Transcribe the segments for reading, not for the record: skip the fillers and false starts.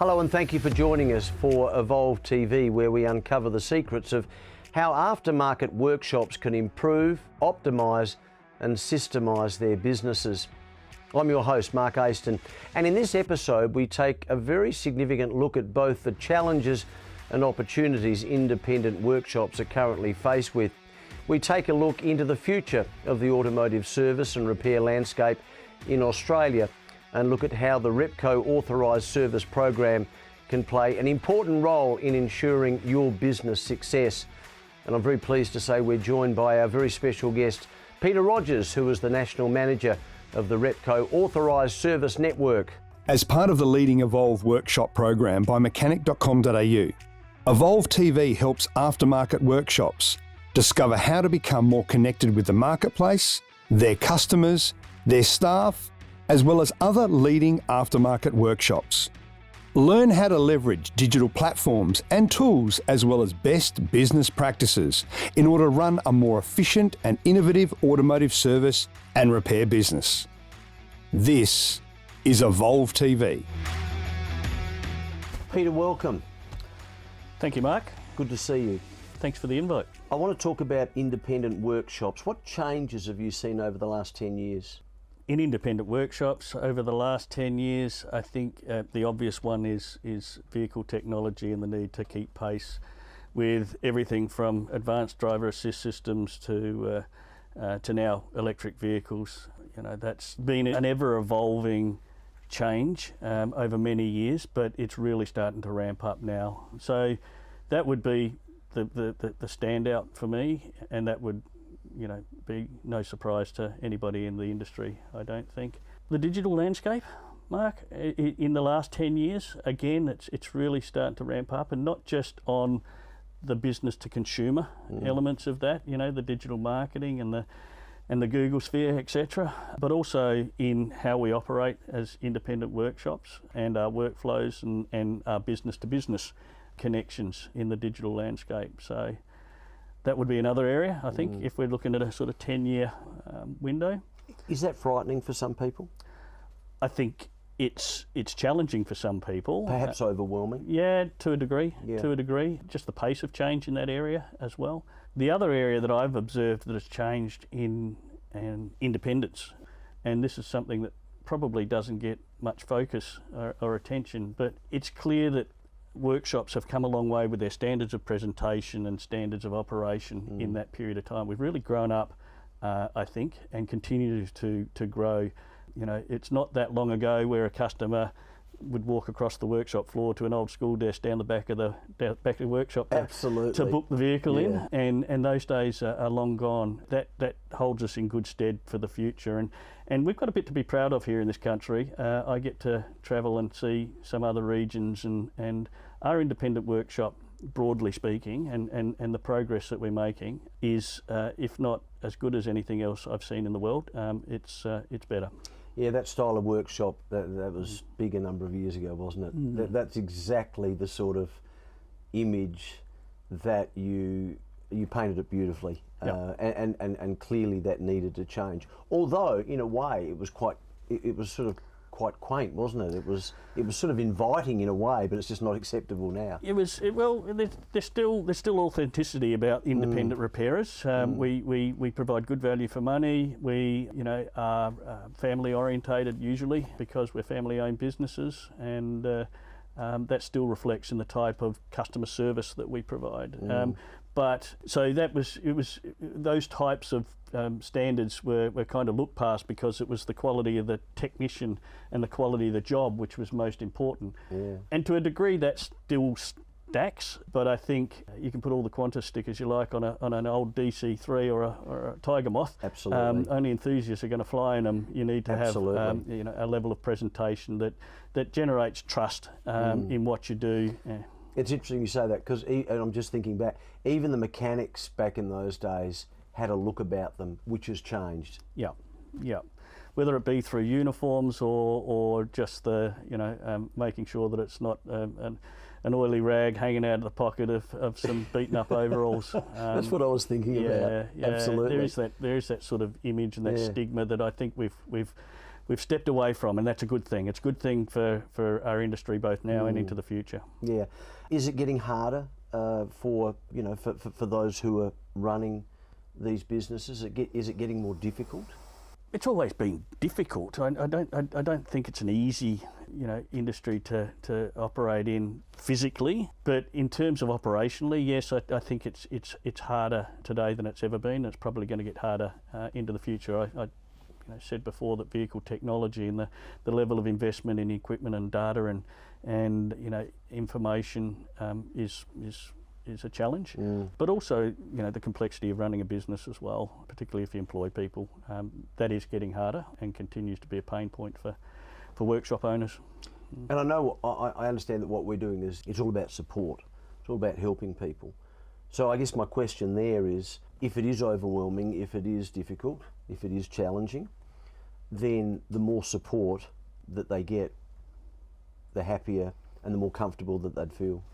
Hello and thank you for joining us for Evolve TV, where we uncover the secrets of how aftermarket workshops can improve, optimise and systemise their businesses. I'm your host, Mark Aston, and in this episode we take a very significant look at both the challenges and opportunities independent workshops are currently faced with. We take a look into the future of the automotive service and repair landscape in Australia and look at how the Repco Authorised Service program can play an important role in ensuring your business success. And I'm very pleased to say we're joined by our very special guest, Peter Rogers, who is the National Manager of the Repco Authorised Service Network. As part of the leading Evolve workshop program by Mechanic.com.au, Evolve TV helps aftermarket workshops discover how to become more connected with the marketplace, their customers, their staff, as well as other leading aftermarket workshops. Learn how to leverage digital platforms and tools as well as best business practices in order to run a more efficient and innovative automotive service and repair business. This is Evolve TV. Peter, welcome. Thank you, Mark. Good to see you. Thanks for the invite. I want to talk about independent workshops. What changes have you seen over the last 10 years? In independent workshops over the last 10 years, I think the obvious one is vehicle technology and the need to keep pace with everything from advanced driver assist systems to now electric vehicles. You know, that's been an ever-evolving change over many years, but it's really starting to ramp up now. So that would be the standout for me, and that would be no surprise to anybody in the industry, I don't think. The digital landscape, Mark, in the last 10 years, again, it's really starting to ramp up, and not just on the business to consumer elements of that, the digital marketing and the Google sphere, etc., but also in how we operate as independent workshops and our workflows and our business to business connections in the digital landscape. So that would be another area, I think, if we're looking at a sort of 10-year window. Is that frightening for some people? I think it's challenging for some people. Perhaps overwhelming? Yeah, to a degree. Just the pace of change in that area as well. The other area that I've observed that has changed in independence, and this is something that probably doesn't get much focus or attention, but it's clear that workshops have come a long way with their standards of presentation and standards of operation in that period of time. We've really grown up, I think, and continue to grow. It's not that long ago where a customer would walk across the workshop floor to an old school desk down the back of the workshop to book the vehicle in, and those days are long gone. That holds us in good stead for the future, and we've got a bit to be proud of here in this country. I get to travel and see some other regions, and our independent workshop, broadly speaking, and the progress that we're making is, if not as good as anything else I've seen in the world, it's better. Yeah, that style of workshop, that was big a number of years ago, wasn't it? That's exactly the sort of image that you painted it beautifully. Yep. And clearly that needed to change. Although, in a way, it was sort of quite quaint, wasn't it? It was sort of inviting in a way, but it's just not acceptable now. There's still authenticity about independent repairers. We provide good value for money. We are family orientated usually because we're family owned businesses, and that still reflects in the type of customer service that we provide. But so those types of standards were kind of looked past because it was the quality of the technician and the quality of the job which was most important. Yeah. And to a degree that still stacks, but I think you can put all the Qantas stickers you like on an old DC3 or a Tiger Moth. Absolutely. Only enthusiasts are going to fly in them. You need to have a level of presentation that generates trust in what you do. Yeah. It's interesting you say that, because I'm just thinking back, even the mechanics back in those days had a look about them, which has changed. Yeah. Whether it be through uniforms or just the making sure that it's not an oily rag hanging out of the pocket of some beaten up overalls. That's what I was thinking about. Yeah, absolutely. There is that sort of image and that stigma that I think we've we've stepped away from, and that's a good thing. It's a good thing for our industry both now and into the future. Yeah. Is it getting harder for those who are running these businesses? Is it getting more difficult? It's always been difficult. I don't think it's an easy industry to operate in physically, but in terms of operationally, yes, I think it's harder today than it's ever been. It's probably going to get harder into the future. I said before that vehicle technology and the level of investment in equipment and data and information is a challenge, but also the complexity of running a business as well, particularly if you employ people. That is getting harder and continues to be a pain point for workshop owners. And I know, I understand that what we're doing it's all about support. It's all about helping people. So I guess my question there is, if it is overwhelming, if it is difficult, if it is challenging, then the more support that they get, the happier and the more comfortable that they'd feel.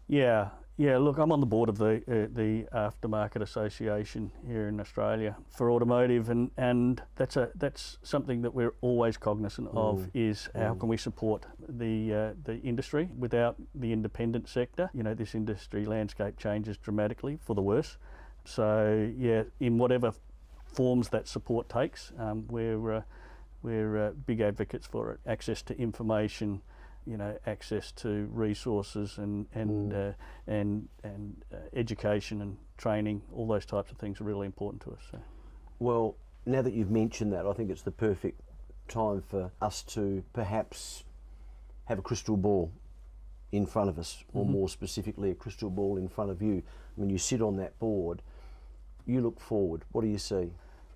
Yeah, look, I'm on the board of the Aftermarket Association here in Australia for automotive, and that's something that we're always cognizant of, is how can we support the industry without the independent sector. This industry landscape changes dramatically for the worse. So yeah, in whatever forms that support takes, we're big advocates for it. Access to information, access to resources and education and training, all those types of things are really important to us. So. Well, now that you've mentioned that, I think it's the perfect time for us to perhaps have a crystal ball in front of us, or more specifically, a crystal ball in front of you. When you sit on that board, you look forward. What do you see?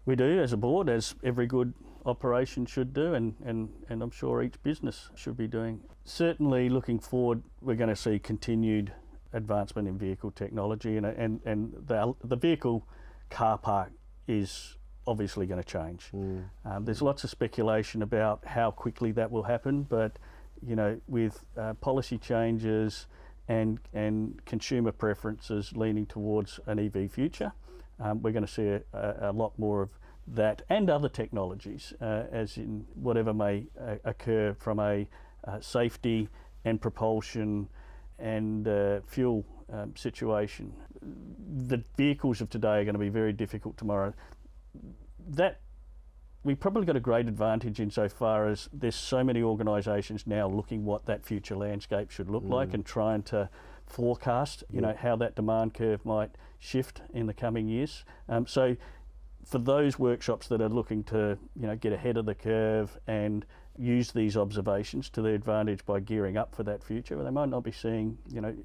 We do, as a board, as every good operation should do, and I'm sure each business should be doing. Certainly looking forward, we're going to see continued advancement in vehicle technology, and the vehicle car park is obviously going to change. There's lots of speculation about how quickly that will happen, but with policy changes and consumer preferences leaning towards an EV future, we're going to see a lot more of that and other technologies, as in whatever may occur from a safety and propulsion and fuel situation. The vehicles of today are going to be very difficult tomorrow. That we've probably got a great advantage insofar as there's so many organisations now looking what that future landscape should look like and trying to forecast, how that demand curve might shift in the coming years. So for those workshops that are looking to, get ahead of the curve and use these observations to their advantage by gearing up for that future, they might not be seeing,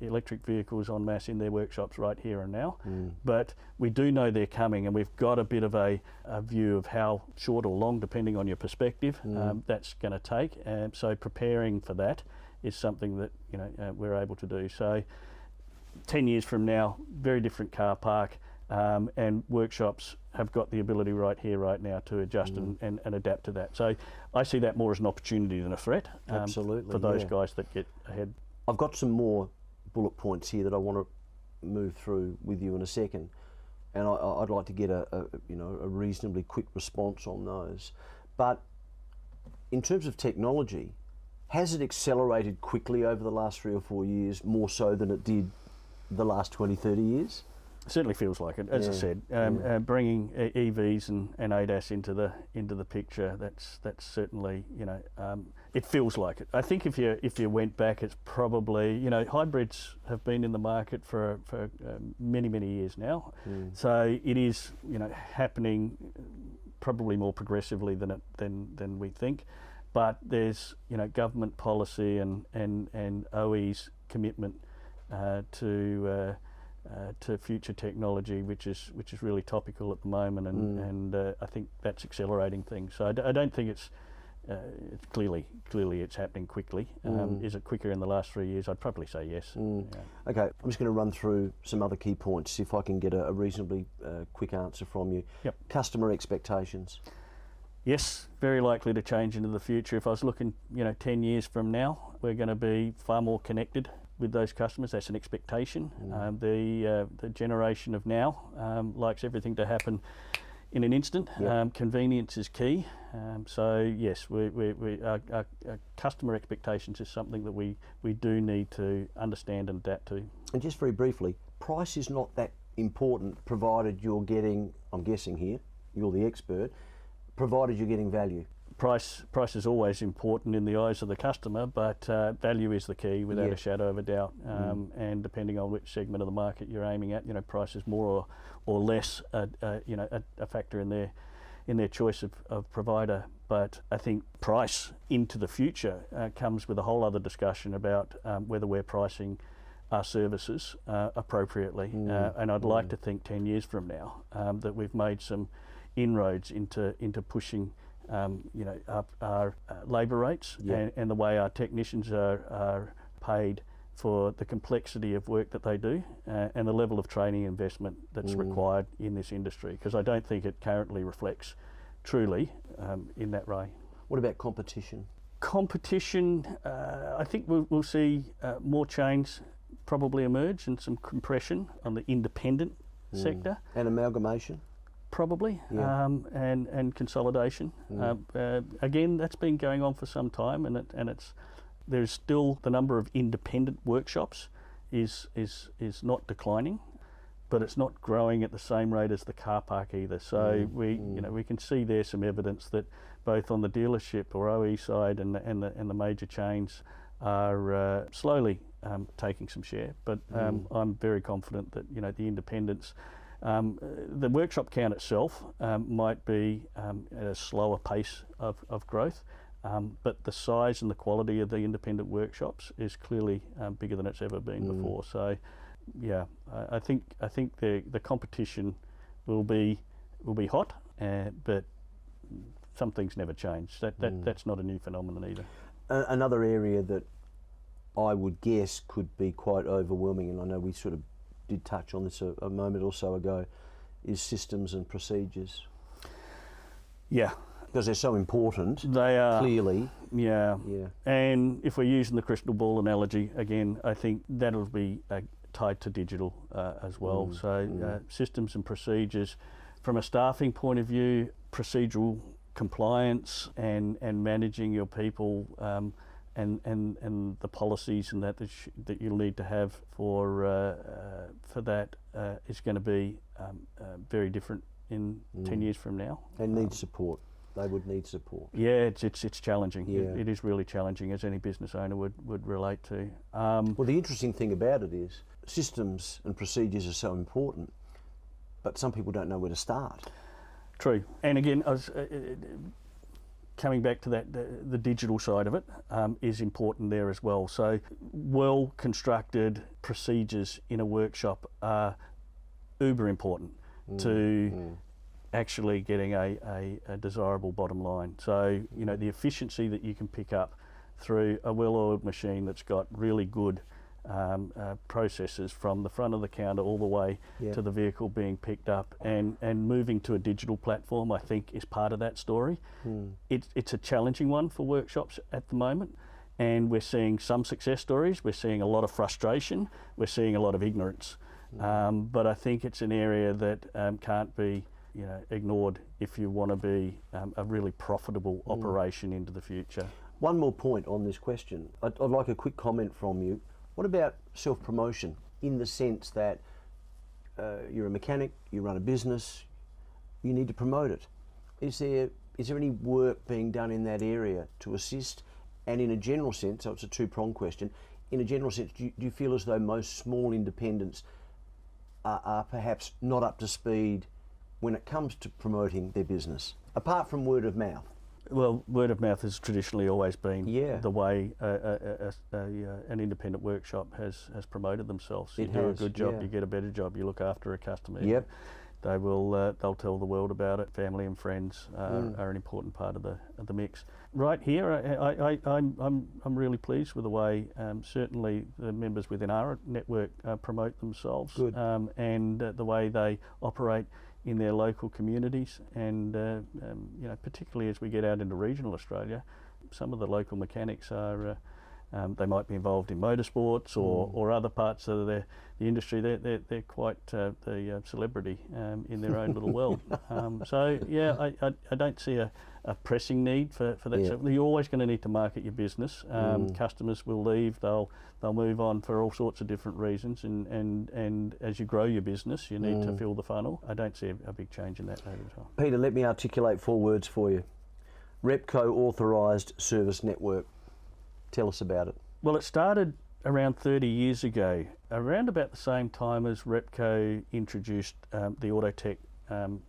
electric vehicles en masse in their workshops right here and now, but we do know they're coming, and we've got a bit of a view of how short or long, depending on your perspective, that's going to take. So preparing for that is something that, we're able to do. So 10 years from now, very different car park, and workshops have got the ability right here, right now to adjust and adapt to that. So I see that more as an opportunity than a threat. Absolutely, for those guys that get ahead. I've got some more bullet points here that I want to move through with you in a second, and I'd like to get a reasonably quick response on those. But in terms of technology, has it accelerated quickly over the last 3 or 4 years, more so than it did the last 20, 30 years? Certainly feels like it. As I said, bringing EVs and ADAS into the picture, that's certainly, it feels like it. I think if you went back, it's probably, hybrids have been in the market for many years now. So it is, happening probably more progressively than we think. But there's, government policy and OE's commitment to future technology, which is really topical at the moment, and I think that's accelerating things. So I don't think it's clearly it's happening quickly. Is it quicker in the last 3 years? I'd probably say yes. Yeah. Okay, I'm just going to run through some other key points, see if I can get a reasonably quick answer from you. Yep. Customer expectations. Yes, very likely to change into the future. If I was looking, 10 years from now, we're going to be far more connected with those customers. That's an expectation. The generation of now likes everything to happen in an instant. Yep. Convenience is key. So yes, our customer expectations is something that we do need to understand and adapt to. And just very briefly, price is not that important provided you're getting, I'm guessing here, you're the expert, provided you're getting value. Price is always important in the eyes of the customer, but value is the key without a shadow of a doubt. And depending on which segment of the market you're aiming at, price is more or less a factor in their choice of provider. But I think price into the future comes with a whole other discussion about whether we're pricing our services appropriately. And I'd like to think 10 years from now that we've made some inroads into pushing our labour rates and the way our technicians are paid for the complexity of work that they do and the level of training investment that's required in this industry, because I don't think it currently reflects truly in that way. What about competition? Competition, I think we'll see more chains probably emerge and some compression on the independent sector. And amalgamation? Probably, and consolidation. Again, that's been going on for some time, and there's still the number of independent workshops is not declining, but it's not growing at the same rate as the car park either. So we can see there's some evidence that both on the dealership or OE side and the major chains are slowly taking some share. But I'm very confident that the independents. The workshop count itself might be at a slower pace of growth, but the size and the quality of the independent workshops is clearly bigger than it's ever been before. So, yeah, I think the competition will be hot, but some things never change. That's not a new phenomenon either. Another area that I would guess could be quite overwhelming, and I know we sort of did touch on this a moment or so ago, is systems and procedures. Yeah. Because they're so important. They are. Clearly. Yeah. And if we're using the crystal ball analogy, again, I think that'll be tied to digital as well. So systems and procedures, from a staffing point of view, procedural compliance and managing your people and the policies and that you'll need to have for that is going to be very different in 10 years from now. And need support. They would need support. Yeah, it's challenging. Yeah. It is really challenging, as any business owner would relate to. Well, the interesting thing about it is systems and procedures are so important, but some people don't know where to start. True. And again, I was coming back to that, the digital side of it is important there as well. So well-constructed procedures in a workshop are uber important to actually getting a desirable bottom line. So, the efficiency that you can pick up through a well-oiled machine that's got really good processes from the front of the counter all the way to the vehicle being picked up and moving to a digital platform, I think, is part of that story. It's a challenging one for workshops at the moment, and we're seeing some success stories, we're seeing a lot of frustration, we're seeing a lot of ignorance, but I think it's an area that can't be ignored if you want to be a really profitable operation into the future. One more point on this question. I'd like a quick comment from you. What about self-promotion, in the sense that you're a mechanic, you run a business, you need to promote it? Is there any work being done in that area to assist? And in a general sense, so it's a two-pronged question, in a general sense, do you feel as though most small independents are perhaps not up to speed when it comes to promoting their business, apart from word of mouth? Well, word of mouth has traditionally always been the way an independent workshop has promoted themselves. You do a good job, you get a better job. You look after a customer. Yep. They will. They'll tell the world about it. Family and friends are an important part of the mix. Right here, I'm really pleased with the way certainly the members within our network promote themselves. Good. And the way they operate in their local communities, and particularly as we get out into regional Australia, some of the local mechanics are They might be involved in motorsports or other parts of the industry. They're quite the celebrity in their own little world. So yeah, I don't see a pressing need for that. Yeah. So you're always going to need to market your business. Customers will leave. They'll move on for all sorts of different reasons. And as you grow your business, you need to fill the funnel. I don't see a big change in that over time. Peter, let me articulate 4 words for you. Repco Authorised Service Network. Tell us about it. Well, it started around 30 years ago, around about the same time as Repco introduced the Autotech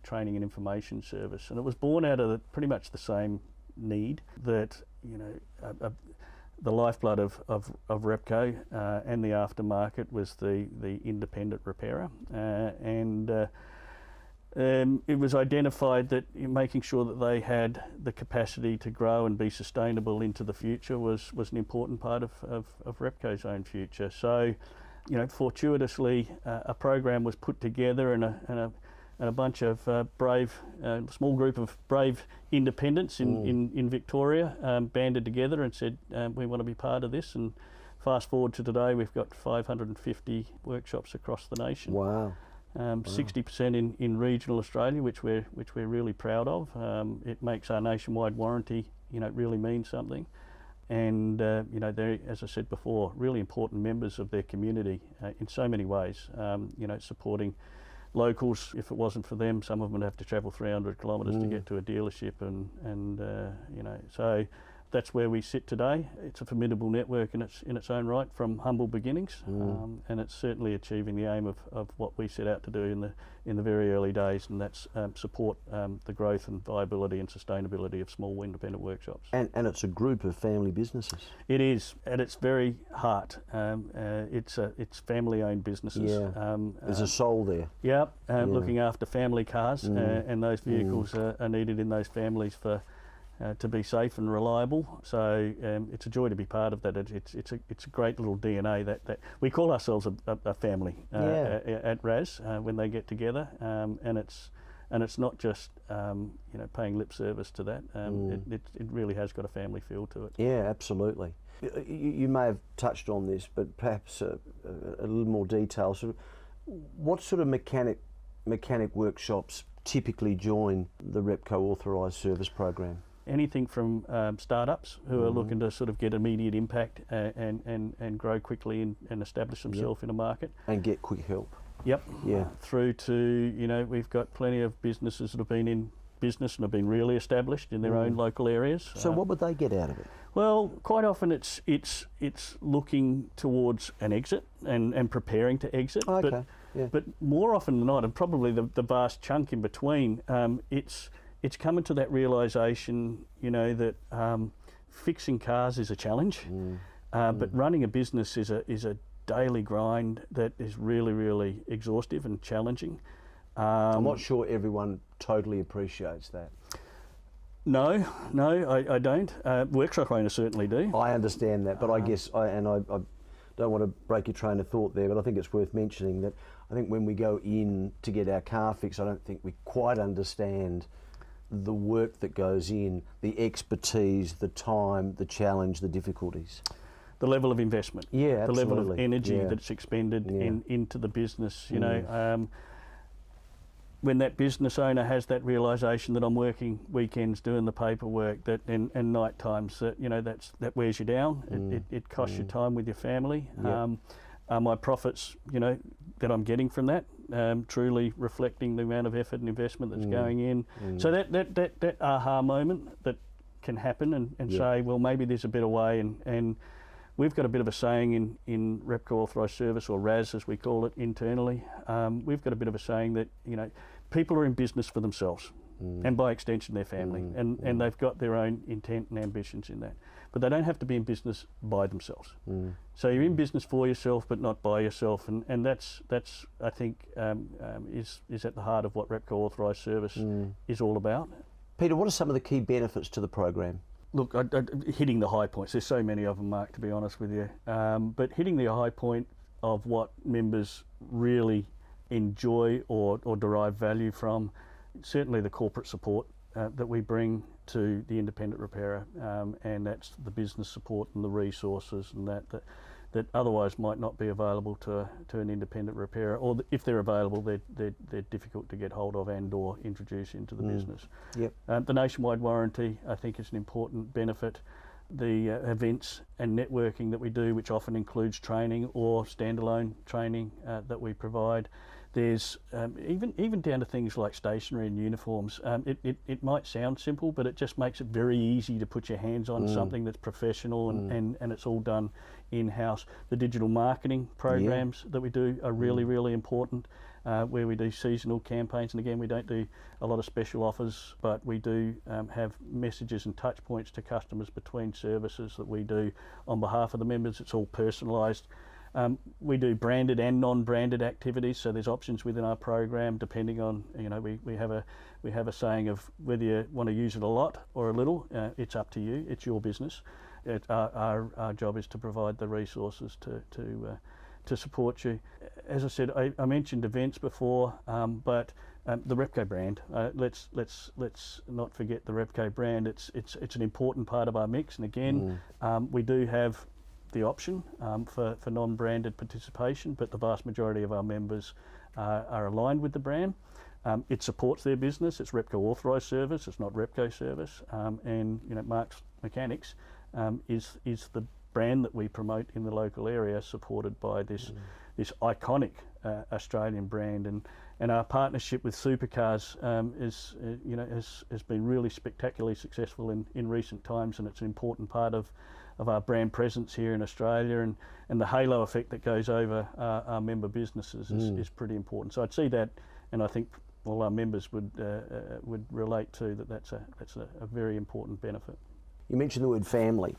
training and information service, and it was born out of pretty much the same need that, you know, the lifeblood of Repco and the aftermarket was the independent repairer, and it was identified that making sure that they had the capacity to grow and be sustainable into the future was an important part of Repco's own future. So, you know, fortuitously, a program was put together, and a bunch of small group of brave independents in Victoria banded together and said, we want to be part of this. And fast forward to today, we've got 550 workshops across the nation. Wow. 60% in regional Australia, which we're really proud of. It makes our nationwide warranty, you know, really mean something. And you know, they're, as I said before, really important members of their community in so many ways. You know, supporting locals. If it wasn't for them, some of them would have to travel 300 kilometres to get to a dealership, and you know, so that's where we sit today. It's a formidable network in its own right, from humble beginnings, and it's certainly achieving the aim of what we set out to do in the very early days, and that's support the growth and viability and sustainability of small independent workshops. And it's a group of family businesses. It is, at its very heart. It's family-owned businesses. Yeah. There's a soul there. Yeah, looking after family cars, and those vehicles are needed in those families to be safe and reliable. So it's a joy to be part of that. It's a great little DNA that we call ourselves a family at RAS when they get together, and it's not just you know, paying lip service to that. It really has got a family feel to it. Yeah, absolutely. You may have touched on this, but perhaps a little more detail. Sort of, what sort of mechanic workshops typically join the Repco Authorised Service program? Anything from startups who are looking to sort of get immediate impact and grow quickly and establish themselves in a market. And get quick help. Yep. Yeah. Through to, you know, we've got plenty of businesses that have been in business and have been really established in their own local areas. So what would they get out of it? Well, quite often it's looking towards an exit and preparing to exit. Okay. But more often than not, and probably the vast chunk in between, it's coming to that realisation, you know, that fixing cars is a challenge, but running a business is a daily grind that is really, really exhaustive and challenging. I'm not sure everyone totally appreciates that. No, I don't. Workshop owners certainly do. I understand that, but I guess, I don't want to break your train of thought there, but I think it's worth mentioning that I think when we go in to get our car fixed, I don't think we quite understand the work that goes in, the expertise, the time, the challenge, the difficulties. The level of investment. Yeah, absolutely. The level of energy that's expended into the business, you know. When that business owner has that realisation that I'm working weekends doing the paperwork, that and night times, that, you know, that wears you down. It costs you time with your family. Are my profits, you know, that I'm getting from that truly reflecting the amount of effort and investment that's going in? So that aha moment that can happen and say, well, maybe there's a better way, and we've got a bit of a saying in Repco Authorised Service, or RAS as we call it internally. We've got a bit of a saying that, you know, people are in business for themselves and by extension their family, and they've got their own intent and ambitions in that. But they don't have to be in business by themselves. So you're in business for yourself, but not by yourself, and that's I think is at the heart of what Repco Authorised Service is all about. Peter, what are some of the key benefits to the program? Look, hitting the high points. There's so many of them, Mark, to be honest with you. But hitting the high point of what members really enjoy or derive value from, certainly the corporate support that we bring to the independent repairer, and that's the business support and the resources and that otherwise might not be available to an independent repairer, or if they're available, they're difficult to get hold of and or introduce into the business. Yep. The nationwide warranty, I think, is an important benefit. The events and networking that we do, which often includes training or standalone training that we provide. There's even down to things like stationery and uniforms. It might sound simple, but it just makes it very easy to put your hands on something that's professional and it's all done in-house. The digital marketing programs that we do are really important, where we do seasonal campaigns, and again, we don't do a lot of special offers, but we do have messages and touch points to customers between services that we do on behalf of the members. It's all personalised. We do branded and non-branded activities, so there's options within our program depending on, we have a saying of whether you want to use it a lot or a little. It's up to you. It's your business. Our job is to provide the resources to support you. As I said, I mentioned events before, but the Repco brand. Let's not forget the Repco brand. It's an important part of our mix, and again, we do have the option for non-branded participation, but the vast majority of our members are aligned with the brand. It supports their business. It's Repco Authorised Service. It's not Repco Service, and Mark's Mechanics is the brand that we promote in the local area, supported by this iconic Australian brand, and our partnership with Supercars has been really spectacularly successful in recent times, and it's an important part of our brand presence here in Australia, and the halo effect that goes over our member businesses is pretty important. So I'd see that, and I think all our members would relate to that's a very important benefit. You mentioned the word family,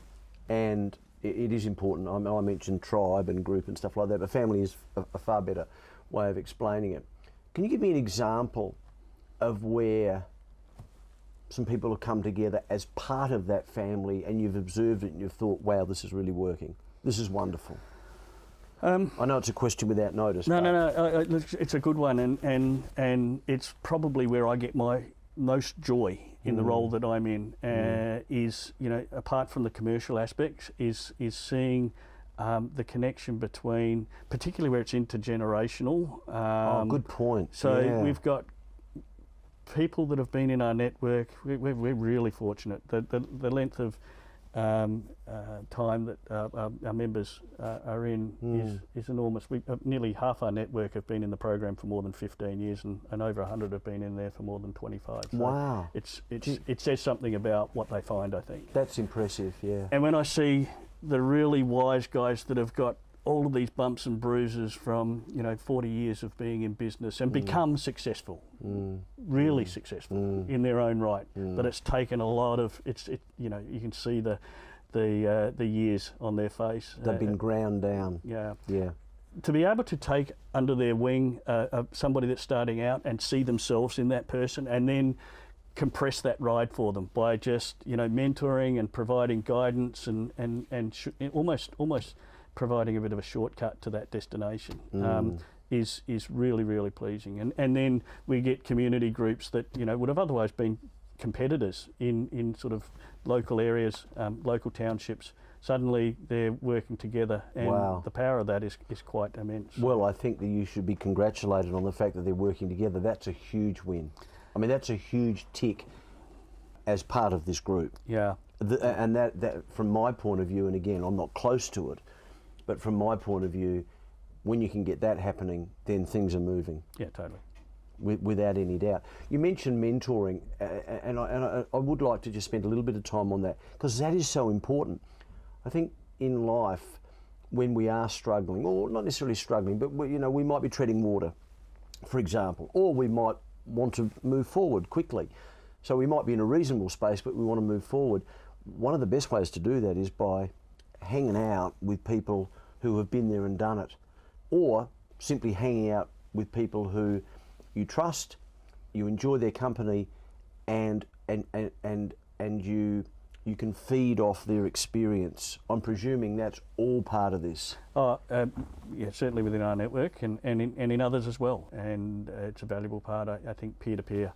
and it is important. I mentioned tribe and group and stuff like that, but family is a far better way of explaining it. Can you give me an example of where some people have come together as part of that family, and you've observed it and you've thought, wow, this is really working. This is wonderful. I know it's a question without notice. No, it's a good one, and it's probably where I get my most joy in the role that I'm in, is, apart from the commercial aspects, is seeing the connection between, particularly where it's intergenerational. Good point. So we've got people that have been in our network. We're really fortunate. The length of time that our members are in is enormous. Nearly half our network have been in the program for more than 15 years, and over 100 have been in there for more than 25. So wow. It says something about what they find, I think. That's impressive, yeah. And when I see the really wise guys that have got all of these bumps and bruises from 40 years of being in business and become successful, really successful in their own right, but it's taken a lot of you can see the years on their face. They've been ground down. Yeah. To be able to take under their wing somebody that's starting out and see themselves in that person, and then compress that ride for them by just mentoring and providing guidance and almost providing a bit of a shortcut to that destination is really pleasing. And then we get community groups that would have otherwise been competitors in sort of local areas, local townships. Suddenly they're working together, and the power of that is quite immense. Well, I think that you should be congratulated on the fact that they're working together. That's a huge win. I mean, that's a huge tick as part of this group. Yeah. And that from my point of view, and again, I'm not close to it, but from my point of view, when you can get that happening, then things are moving. Yeah, totally. Without any doubt. You mentioned mentoring, and I would like to just spend a little bit of time on that, because that is so important. I think in life, when we are struggling, or not necessarily struggling, but we might be treading water, for example, or we might want to move forward quickly. So we might be in a reasonable space, but we want to move forward. One of the best ways to do that is by hanging out with people who have been there and done it, or simply hanging out with people who you trust, you enjoy their company, and you can feed off their experience. I'm presuming that's all part of this. Yeah, certainly within our network and in others as well. And it's a valuable part. I think peer-to-peer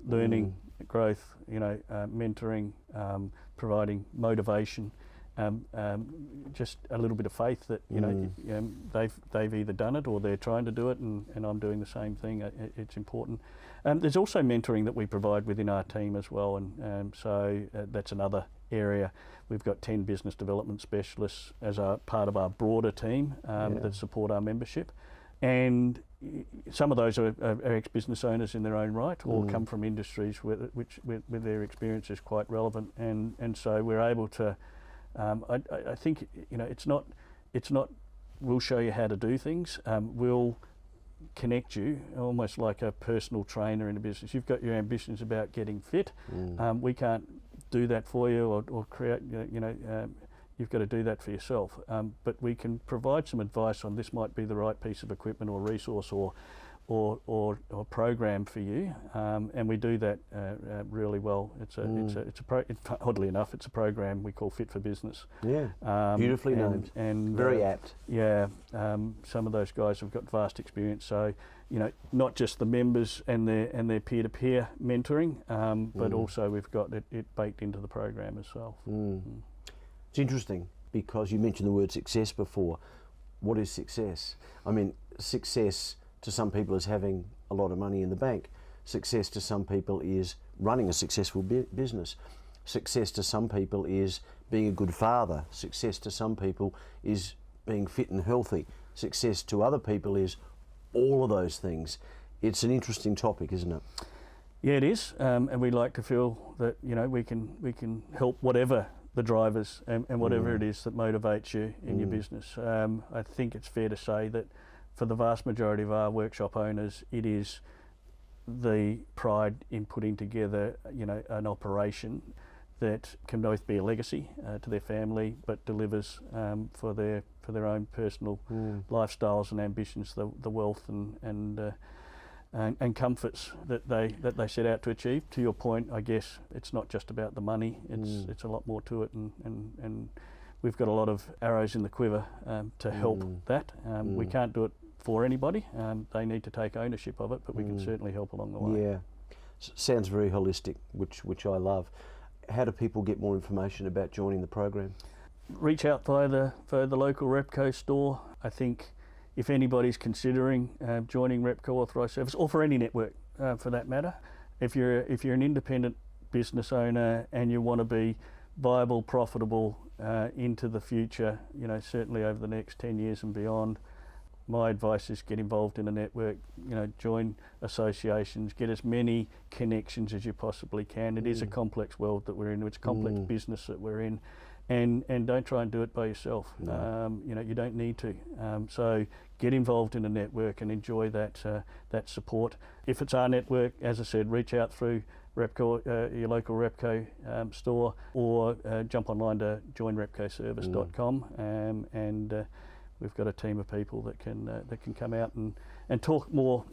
learning, growth, mentoring, providing motivation, just a little bit of faith that they've either done it or they're trying to do it, and I'm doing the same thing. It's important. There's also mentoring that we provide within our team as well, and so that's another area. We've got 10 business development specialists as a part of our broader team that support our membership, and some of those are ex-business owners in their own right, or come from industries with their experience is quite relevant, and so we're able to. I think it's not we'll show you how to do things. We'll connect you almost like a personal trainer in a business. You've got your ambitions about getting fit. We can't do that for you or create. You've got to do that for yourself. But we can provide some advice on this might be the right piece of equipment or resource or program for you, and we do that really well. Oddly enough, it's a program we call Fit for Business. Yeah, beautifully named and very apt. Yeah, some of those guys have got vast experience. So, not just the members and their peer-to-peer mentoring, but also we've got it baked into the program as well. It's interesting because you mentioned the word success before. What is success? I mean, success to some people is having a lot of money in the bank. Success to some people is running a successful business. Success to some people is being a good father. Success to some people is being fit and healthy. Success to other people is all of those things. It's an interesting topic, isn't it? Yeah, it is, and we like to feel that we can help whatever the drivers and whatever it is that motivates you in your business. I think it's fair to say that for the vast majority of our workshop owners, it is the pride in putting together, an operation that can both be a legacy to their family, but delivers for their own personal lifestyles and ambitions, the wealth and comforts that they set out to achieve. To your point, I guess it's not just about the money. It's a lot more to it, and we've got a lot of arrows in the quiver to help that. We can't do it for anybody. They need to take ownership of it, but we can certainly help along the way. Yeah, sounds very holistic, which I love. How do people get more information about joining the program? Reach out via the local Repco store. I think if anybody's considering joining Repco Authorised Service, or for any network for that matter, if you're an independent business owner and you want to be viable, profitable into the future, certainly over the next 10 years and beyond, my advice is get involved in a network, join associations, get as many connections as you possibly can. It is a complex world that we're in, it's a complex business that we're in, and don't try and do it by yourself. No. You don't need to. So get involved in a network and enjoy that support. If it's our network, as I said, reach out through Repco, your local Repco store, or jump online to joinrepcoservice.com, and we've got a team of people that can come out and talk more,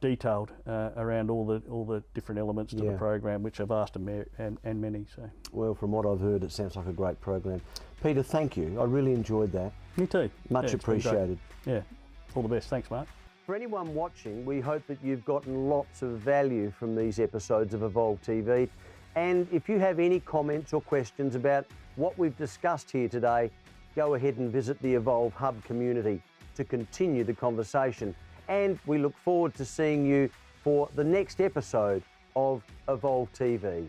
detailed around all the different elements to the program, which are vast and many. So, well, from what I've heard, it sounds like a great program. Peter, thank you. I really enjoyed that. Me too. Much appreciated. Yeah, all the best. Thanks, Mark. For anyone watching, we hope that you've gotten lots of value from these episodes of Evolve TV. And if you have any comments or questions about what we've discussed here today, go ahead and visit the Evolve Hub community to continue the conversation. And we look forward to seeing you for the next episode of Evolve TV.